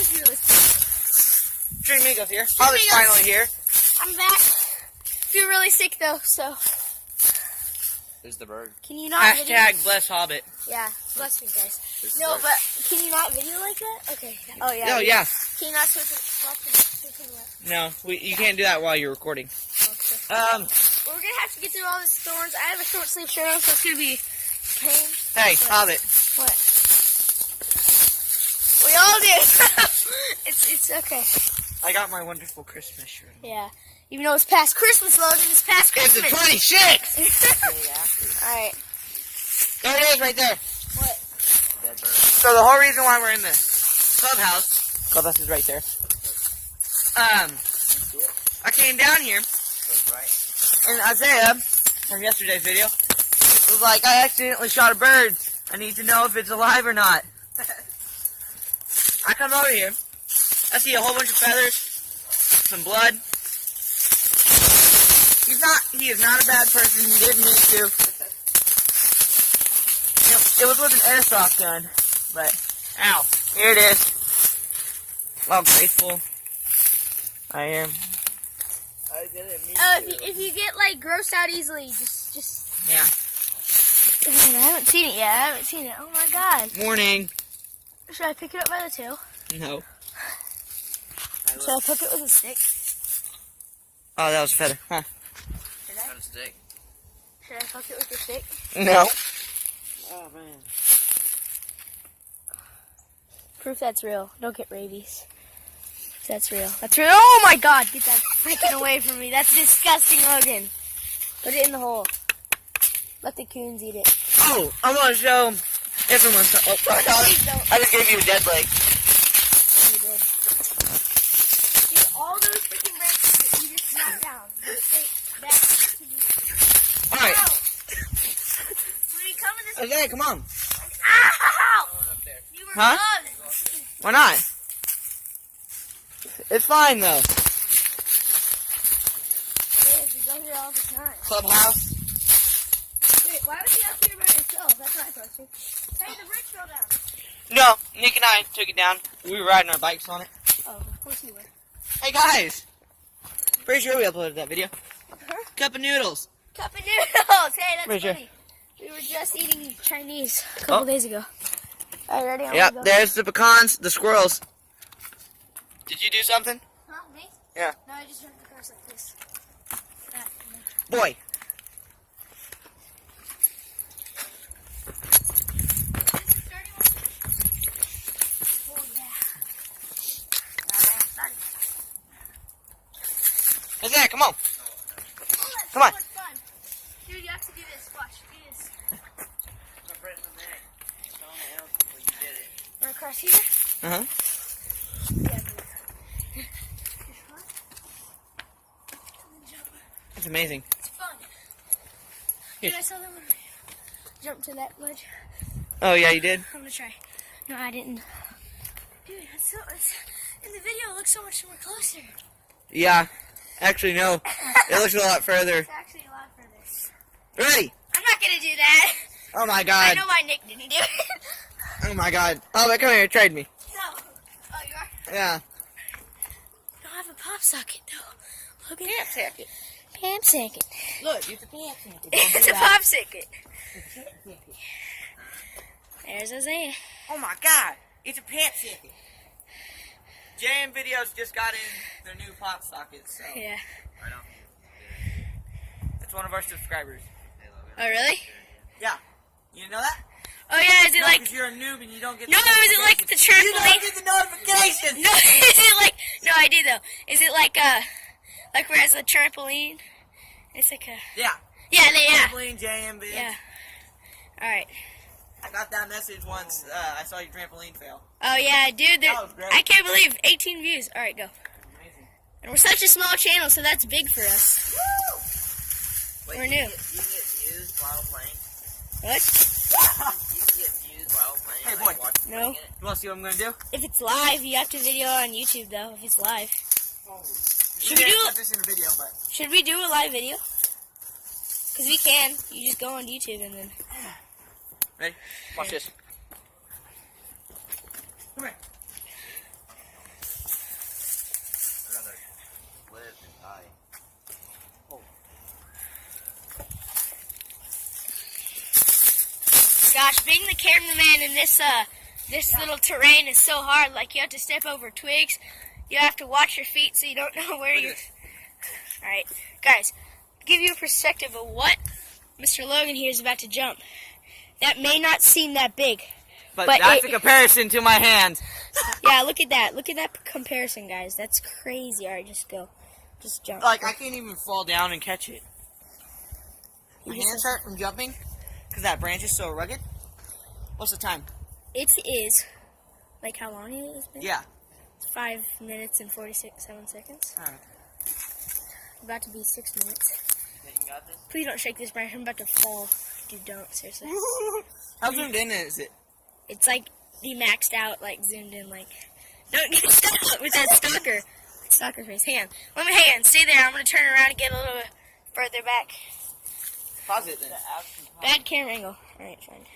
was realistic. Tree Amigos here. Holly's finally here. I'm back. Feel really sick though, so. There's the bird. Can you not Hashtag bless Hobbit. Yeah, bless me, guys. There's No, the bird. but can you not video like that? Okay. Oh yeah. Oh yeah. Can you not switch it left and left? No, you can't do that while you're recording. Okay. Um. We're gonna have to get through all these thorns. I have a short sleeve shirt on, so it's gonna be pain. Hey, What? Hobbit. What? We all do. it's okay. I got my wonderful Christmas shirt. Yeah. Even though it's past Christmas, Logan, it's past It's Christmas. the 26th. Alright. There it is, right there. What? Dead bird. So the whole reason why we're in this clubhouse is right there. I came down here, That's right. and Isaiah, from yesterday's video, was like, I accidentally shot a bird. I need to know if it's alive or not. I come over here. I see a whole bunch of feathers, some blood. He is not a bad person. He didn't mean to. It was with an airsoft gun, but, ow, here it is. How grateful I am. I didn't mean If you get like grossed out easily, just. Yeah. I haven't seen it yet. Oh my god. Morning. Should I pick it up by the tail? No. Should I poke it with a stick? Oh, that was a feather. Huh. Should I? Got a stick. Should I poke it with a stick? No. Oh, man. Proof that's real. Don't get rabies. That's real. That's real. Oh my god, get that freaking away from me. That's disgusting, Logan. Put it in the hole. Let the coons eat it. Oh, I'm going to show everyone something. Oh, sorry, Please don't. I just gave you a dead leg. You did. See, all those freaking branches that you just knocked down. Go straight back to the... All right. Ow! When you come in this... Okay, come on. Ow! You were Huh? done. Why not? It's fine, though. It is. You go here all the time. Clubhouse. Wait, why was he up here by himself? That's my question. Hey, the bridge fell down. No, Nick and I took it down. We were riding our bikes on it. Oh, of course you were. Hey, guys. Pretty sure we uploaded that video. Huh? Cup of noodles. Cup of noodles. Hey, that's Where's your- funny. We were just eating Chinese a couple days ago. All right, ready? I'm Yep, gonna go. there's the pecans, the squirrels. Did you do something? Huh, me? Yeah. No, I just turned the cross like this. That. Boy. Oh, yeah. Isaiah, come on. Oh, that's Come on. so much fun. Dude, you have to do this. Watch, do this. I break my neck. Someone else before you did it. Wanna cross here? Uh-huh. Yeah, dude. That's amazing. It's fun. Here. Dude, I saw them when I jumped to that ledge. Oh, yeah, you did? I'm gonna try. No, I didn't. Dude, it's in the video, it looks so much more closer. Yeah. Actually, no. It looks a lot further. It's actually a lot further. Ready? I'm not gonna do that. Oh, my I God. know why Nick didn't do it. Oh, my God. Oh, but come here. Trade me. No. Oh, you are? Yeah. I don't have a pop socket, though. Look at Pamp socket. Pamp socket. Look, it's a pamp socket. It's a pop socket. There's Isaiah. Oh, my God. It's a pamp socket. JM Videos just got in their new pop sockets. So. Yeah. Right on. It's one of our subscribers. Hey, Logan. Oh, really? Yeah. You know that? Oh, yeah, is it No, like... 'cause you're a noob and you don't get No, the is it like the You don't trampoline? get the notifications! No, is it like... No, I do, though. Is it like where it's a trampoline? It's like a... Yeah. Yeah, yeah. Trampoline, JM Videos. Yeah. Alright. I got that message once. I saw your trampoline fail. Oh, yeah, dude. That was great. I can't believe 18 views. Alright, go. Amazing. And we're such a small channel, so that's big for us. Wait, We're you new. Can get views while playing? What? You can get views while playing? Hey, like boy. watching No. playing it? You want to see what I'm going to do? If it's live, you have to video on YouTube, though, if it's live. Should we can't do... put this in a video, but... Should we do a live video? Because we can. You just go on YouTube and then... Ready? Watch this. Come here. Gosh, being the cameraman in this little terrain is so hard. Like, you have to step over twigs. You have to watch your feet so you don't know where you... Alright, guys, give you a perspective of what Mr. Logan here is about to jump. That may not seem that big. But that's a comparison to my hands. Yeah, look at that. Look at that comparison, guys. That's crazy. Alright, just go. Just jump. Like, I can't even fall down and catch it. My hands hurt from jumping because that branch is so rugged. What's the time? It is, like how long it is? Man? Yeah. 5 minutes and 7 seconds. Alright. About to be 6 minutes. You got this? Please don't shake this branch. I'm about to fall. Dude, don't. Seriously. How zoomed in is it? It's like the maxed out, like zoomed in, like. Don't get stuck with that stalker face. Hang on. Let me hang on. Stay there. I'm going to turn around and get a little bit further back. Pause it then. Bad camera angle. Alright, fine.